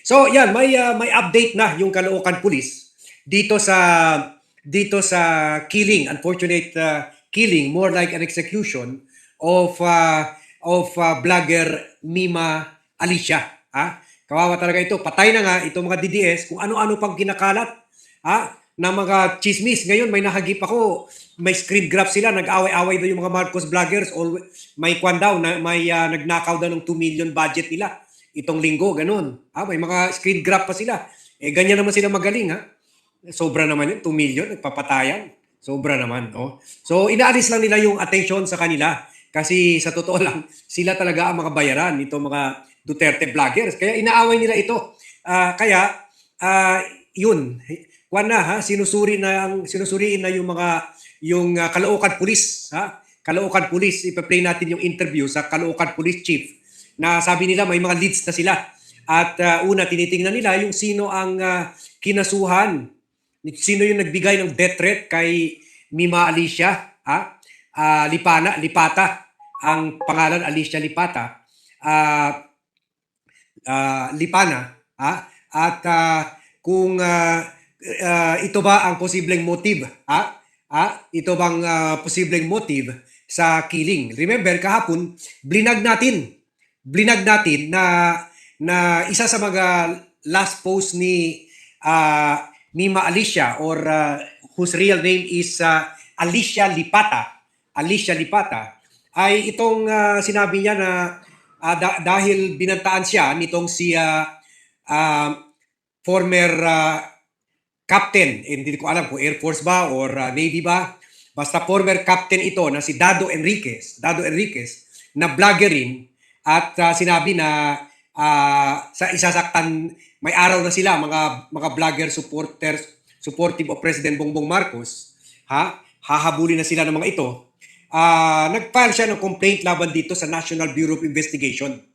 So yan, may update na yung Caloocan Police dito sa killing, unfortunate killing, more like an execution of vlogger Mima Alicia. Kawawa talaga ito. Patay na nga itong mga DDS kung ano-ano pang kinakalat na mga chismis. Ngayon may nahagip ako, may screen grab sila, nag-away-away daw yung mga Marcos vloggers, may kwan daw, may nagnakaw daw ng 2 million budget nila itong linggo, ganun. May mga screen grab pa sila. Ganyan naman sila magaling, Sobra naman yun, 2 million, nagpapatayan. Sobra naman, no? So, inaalis lang nila yung attention sa kanila. Kasi sa totoo lang, sila talaga ang mga bayaran, itong mga Duterte vloggers. Kaya inaaway nila ito. Yun. Kwan na, sinusuriin na yung Caloocan Police, Caloocan Police, ipa-play natin yung interview sa Caloocan Police Chief na sabi nila may mga leads na sila. At una, tinitingnan nila yung sino ang kinasuhan, sino yung nagbigay ng death threat kay Mima Alicia, Lipata, ang pangalan Alicia Lipata, Lipana, at kung ito ba ang posibleng motive, ito bang posibleng motive sa killing. Remember, kahapon, blinag natin na isa sa mga last post ni Mima Alicia or whose real name is Alicia Lipata ay itong sinabi niya na dahil binantaan siya nitong si former captain, hindi ko alam kung Air Force ba or Navy ba, basta former captain ito na si Dado Enriquez na vloggerin. At sinabi na sa isasaktan, may araw na sila, mga vlogger supportive of President Bongbong Marcos, hahabulin na sila ng mga ito. Nag-file siya ng complaint laban dito sa National Bureau of Investigation.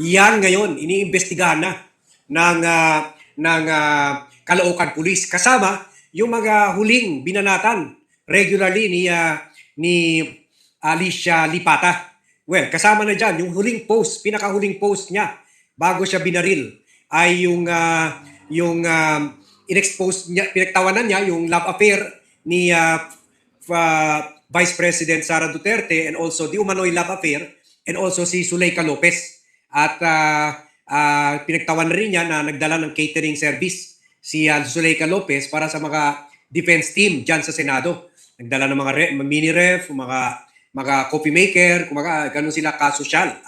Yan ngayon, iniimbestigahan na ng Caloocan Police. Kasama yung mga huling binanatan regularly ni Alicia Lipata. Well, kasama na dyan, yung pinakahuling post niya bago siya binaril ay yung in-expose niya, pinagtawanan niya yung love affair ni Vice President Sara Duterte and also the umano'y love affair and also si Zuleika Lopez. At pinagtawanan rin niya na nagdala ng catering service si Zuleika Lopez para sa mga defense team dyan sa Senado. Nagdala ng mga mini ref, mga coffee maker, kumaga ganun sila kasosyal.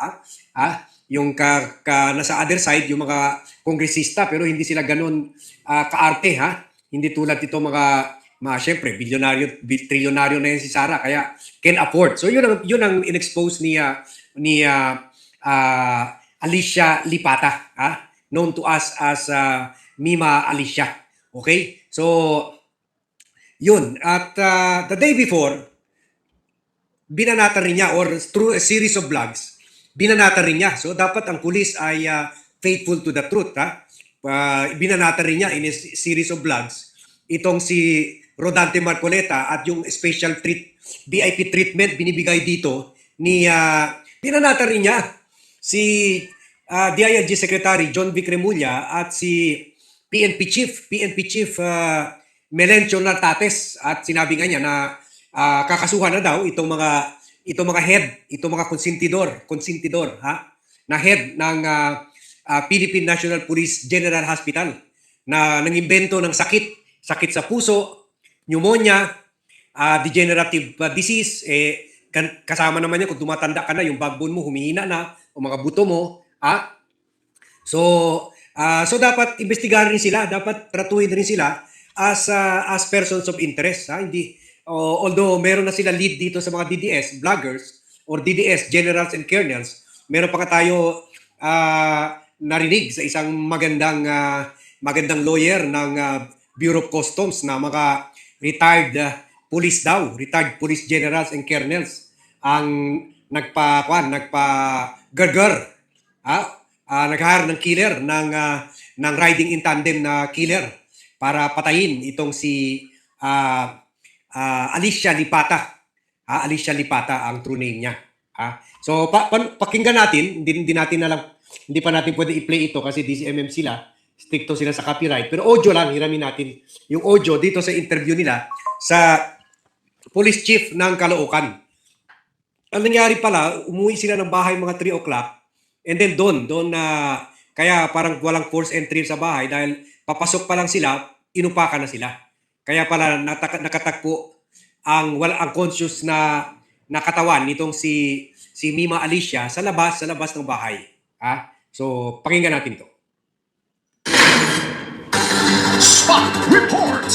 Yung nasa other side, yung mga kongresista, pero hindi sila ganun kaarte, Hindi tulad ito syempre, trilyonaryo na yan si Sara, kaya can afford. So yun ang in-expose ni Alicia Lipata, known to us as Mima Alicia. Okay? So, yun. At the day before, binanatan rin niya, or through a series of vlogs, binanatan rin niya. So dapat ang pulis ay faithful to the truth. Binanatan rin niya in a series of vlogs itong si Rodante Marcoleta at yung special VIP treatment binibigay dito binanatan rin niya si DILG Secretary John Vic Remulla at si PNP Chief Melencio Nartates, at sinabi nga niya na kakasuhan na daw itong mga head, itong mga konsentidor na head ng Philippine National Police General Hospital na nangimbento ng sakit sa puso, pneumonia, degenerative disease, kasama naman yan kung tumatanda ka na, yung backbone mo humihina na, o mga buto mo, So dapat imbestigahan rin sila, dapat tratuhin rin sila as persons of interest, Hindi although meron na sila lead dito sa mga DDS vloggers or DDS generals and colonels, meron pa nga tayo narinig sa isang magandang lawyer ng Bureau of Customs na mga retired police generals and colonels ang nag-hire ng killer ng riding in tandem na killer para patayin itong si Alicia Lipata. Alicia Lipata ang true name niya. So pakinggan natin, hindi pa natin pwede i-play ito kasi DCMM sila. stricto sila sa copyright. Pero audio lang, hiramin natin yung audio dito sa interview nila sa police chief ng Caloocan. Ang nangyari pala, umuwi sila ng bahay mga 3 o'clock and then doon na kaya parang walang force entry sa bahay dahil papasok pa lang sila, inupakan na sila. Kaya pala nakatagpo ang conscious na katawan nitong si Mima Alicia sa labas ng bahay. Ha? So, pakinggan natin 'to. Spot Report!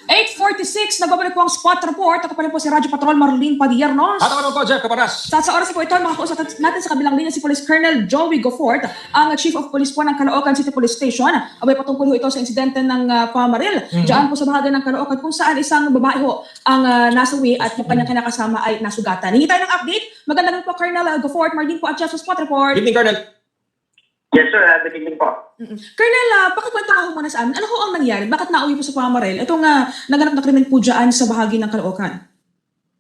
8:46, nagbabalik po ang Spot Report. Ako pa rin po si Radyo Patrol Marlene Padiernos. At ako po, Jeff Caparas. Sa oras po ito, makausap natin sa kabilang linya si Police Colonel Joey Gofort, ang Chief of Police po ng Caloocan City Police Station. Abay patungkol ho ito sa insidente ng pamaril. Diyan po sa bahagi ng Caloocan kung saan isang babae ho ang nasawi at yung kanyang kinakasama ay nasugatan. Hingi tayo ng update. Magandang po Colonel Gofort, Marlene po at Jeff sa Spot Report. Good evening, Colonel. Yes, sir. Good evening po. Colonel, pakikwento nga ho muna sa amin. Ano ho ang nangyari? Bakit nauwi po sa pamaril? Itong naganap na krimen po dyan sa bahagi ng Caloocan.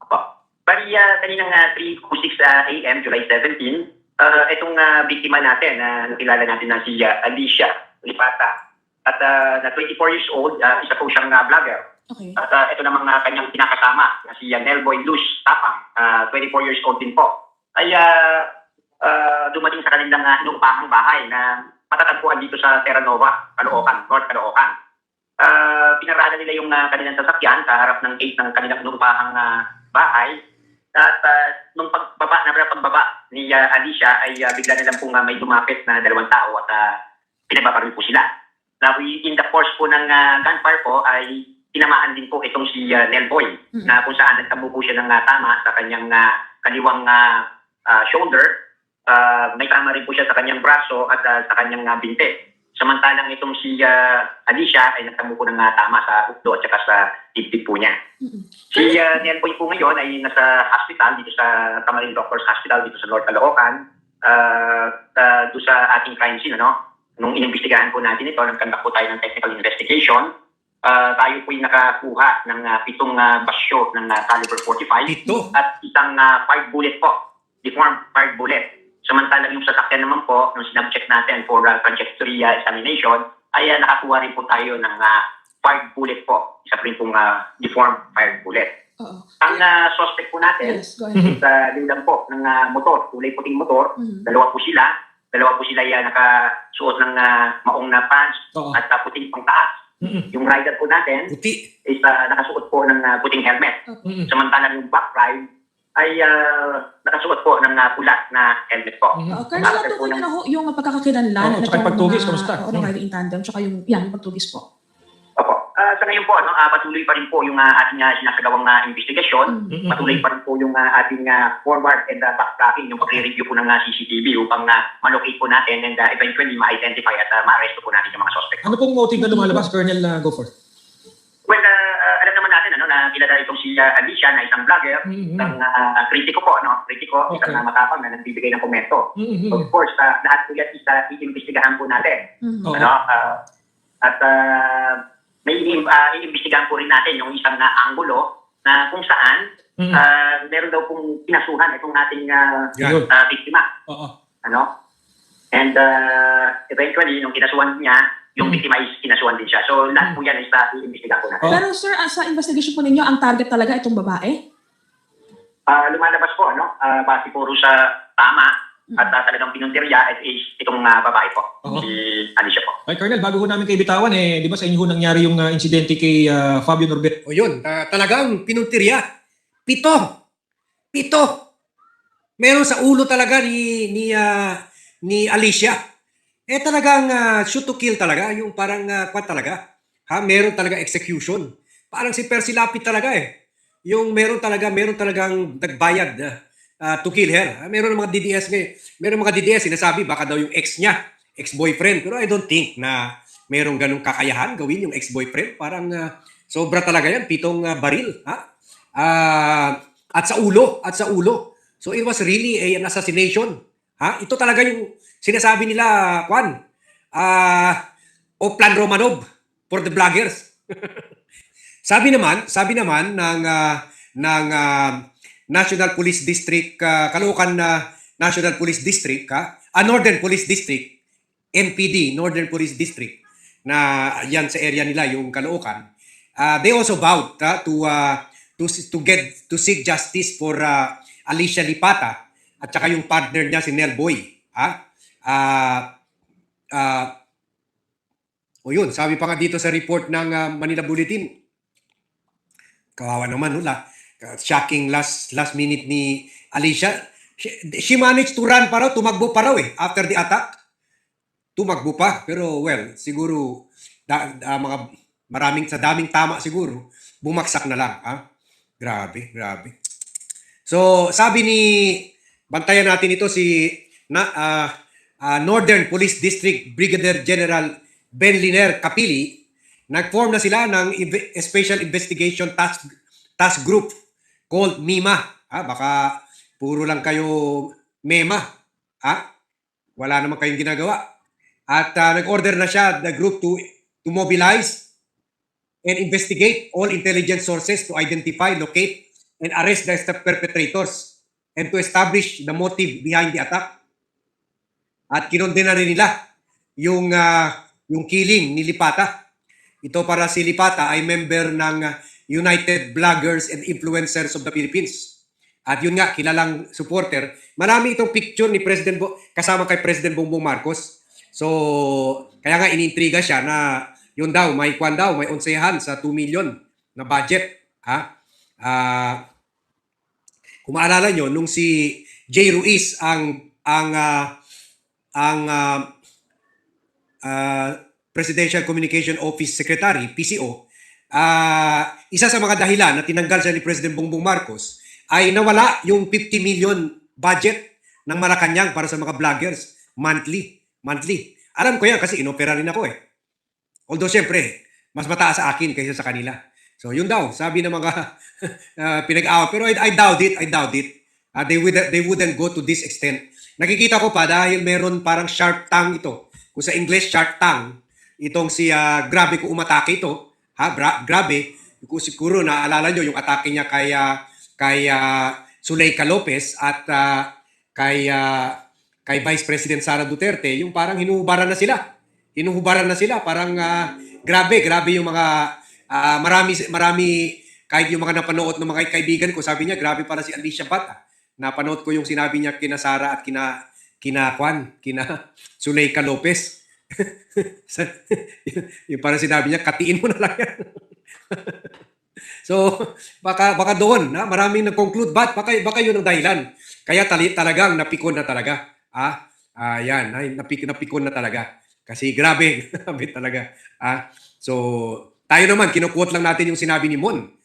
Opo. Bali, kaninang 3:06 a.m., July 17, itong biktima natin na nakilala natin na si Alicia Lipata. At na 24 years old, isa po siyang vlogger. Okay. At ito namang kanyang kinakasama na si Nelboy Luz Tapang, 24 years old din po. Ay dumating sa kanilang inuupahang bahay na matatagpuan dito sa Terranova, Caloocan, North Caloocan. Pinarada nila yung kanilang sasakyan sa harap ng gate ng kanilang inuupahang bahay. At nung pagbaba ni Alicia ay bigla na lang pong may lumapit na 2 tao at pinagbabaril po sila. Now, in the course po ng gunfire po ay tinamaan din po itong si Nelboy na kung saan nagtamo po siya ng tama sa kanyang kaliwang shoulder. May tama rin po siya sa kanyang braso at sa kanyang binte. Samantalang itong si Alicia ay nagtamo po ng tama sa ukdo at saka sa dibdib po niya. Si Nelboy po ngayon ay nasa hospital dito sa Tamarin Doctors Hospital dito sa North Caloocan. Doon sa ating crime scene, nung inimbestigahan po natin ito, nagkandak po tayo ng technical investigation. Tayo po ay nakakuha ng 7 basyo ng caliber 45 Ito. at isang 5 bullet po, deformed 5 bullet. Samantalang yung sasakyan naman po, nung sinab-check natin for trajectory examination, ay nakakuha rin po tayo ng 5 bullet po. Isa rin pong deformed 5 bullet. Oo. Ang suspect po natin Yes, go ahead. is lindan po ng motor, kulay puting motor. Dalawa po sila ay nakasuot ng maong na pants Oo. at puting pangtaas. Yung rider po natin Puti. is nakasuot po ng puting helmet. Samantalang yung back ride ay nakasuot po ng pula na helmet po. Colonel, natukoy niyo na ho yung pagkakakilanlan. Oo, tsaka yung pagtugis, kamusta? Ng riding in tandem, tsaka yung pagtugis po. Opo. Sa ngayon po, patuloy pa rin po yung ating sinasagawang investigasyon. Patuloy pa rin po yung ating forward and backtracking, yung pag-review po ng CCTV upang malocate po natin and eventually ma-identify at ma-arresto po natin yung mga suspect. Ano pong motive na lumalabas, Colonel Gofort? Well, alam naman natin na kilala itong si Alicia na isang vlogger, isang kritiko po, kritiko, Okay. isang matapang na nagbibigay ng komento. Of course, lahat po yan iimbestigahan po natin. Oo. At may iimbestigahan po rin natin yung isang anggulo na kung saan meron daw pong pinasuhan itong ating Yan. biktima. Oo. And eventually, nung kinasuhan niya, yung biktima is kinasuhan din siya. So, lahat po yan is iimbestigahan po natin. Oh. Pero sir, sa investigation po ninyo, ang target talaga itong babae? Lumalabas po, base puro sa tama at talagang pinuntirya at is itong babae po, Oo. si Alicia po. Ay, Colonel, bago ho namin kayo bitawan, di ba sa inyo ho nangyari yung insidente kay Fabio Norbert? O yun, talagang pinuntirya. 7. Meron sa ulo talaga ni Alicia. Talagang shoot to kill talaga, yung parang talaga. Meron talaga execution. Parang si Percy Lapid talaga Yung meron talagang nagbayad to kill her. Meron mga DDS sinasabi baka daw yung ex-boyfriend. Pero I don't think na merong ganung kakayahan gawin yung ex-boyfriend. Parang sobra talaga yan, 7 baril. At sa ulo. So it was really an assassination. Ito talaga yung sinasabi nila, Oplan Romanov for the vloggers. Sabi naman ng National Police District, Caloocan National Police District, Northern Police District, NPD, Northern Police District, na yan sa area nila, yung Caloocan, they also vowed to seek justice for Alicia Lipata at saka yung partner niya si Nel Boy. O yun, sabi pa nga dito sa report ng Manila Bulletin, kawawa naman, wala. Shocking last minute ni Alicia. She managed to run pa raw, tumakbo pa raw after the attack. Tumakbo pa, pero well, siguro sa daming tama siguro, bumagsak na lang. Grabe. So, sabi ni, bantayan natin ito si Northern Police District Brigadier General Ben Liner Capili, nag-form na sila ng Special Investigation Task Group called MIMA. Baka puro lang kayo MEMA. Wala naman kayong ginagawa. At nag-order na siya, the group to mobilize and investigate all intelligence sources to identify, locate, and arrest the perpetrators and to establish the motive behind the attack. At kinondena rin nila yung killing ni Lipata. Ito para si Lipata ay member ng United Bloggers and Influencers of the Philippines. At yun nga, kilalang supporter. Marami itong picture ni kasama kay President Bongbong Marcos. So, kaya nga inintriga siya na yun daw, may onsehan sa 2 million na budget. Kung maalala nyo, nung si Jay Ruiz ang Presidential Communication Office Secretary, PCO, isa sa mga dahilan na tinanggal siya ni President Bongbong Marcos ay nawala yung 50 million budget ng Malacanang para sa mga vloggers monthly. Alam ko yan kasi inopera rin ako Although syempre, mas mataas sa akin kaysa sa kanila. So yun daw, sabi ng mga pinag-awat. Pero I doubt it. They wouldn't go to this extent. Nakikita ko pa dahil meron parang sharp tongue ito. Kung sa English, sharp tongue. Itong si grabe ko umatake ito. Grabe. Kung siguro naalala nyo yung atake niya kay Zuleika Lopez at kay Vice President Sara Duterte, yung parang hinuhubaran na sila. Parang grabe yung mga marami kahit yung mga napanood ng mga kaibigan ko, sabi niya grabe para si Alicia Bata. Napanood ko yung sinabi niya kina Sara at kina Zuleika Lopez. Yung parang sinabi niya, katiin mo na lang yan. So, baka doon, maraming nag-conclude, baka yun ang dahilan. Kaya talagang napikon na talaga. Yan, napikon na talaga. Kasi grabe talaga. So, tayo naman, kinuquote lang natin yung sinabi ni Mon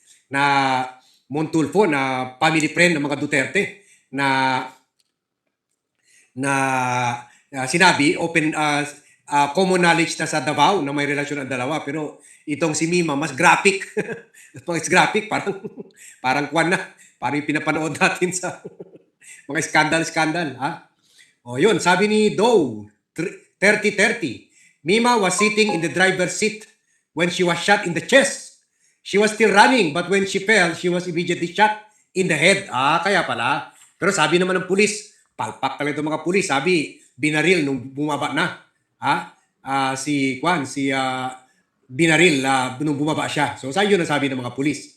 Tulfo, na family friend ng mga Duterte, na sinabi, common knowledge na sa Davao na may relasyon ang dalawa, pero itong si Mima mas graphic. Mas graphic, parang kwan na. Parang yung pinapanood natin sa mga skandal. Yun, sabi ni Doe, 3030, Mima was sitting in the driver's seat when she was shot in the chest. She was still running, but when she fell, she was immediately shot in the head. Kaya pala. Pero sabi naman ng pulis, palpak talaga itong mga pulis. Sabi, binaril nung bumaba na. Binaril nung bumaba siya. So, yun ang sabi ng mga pulis.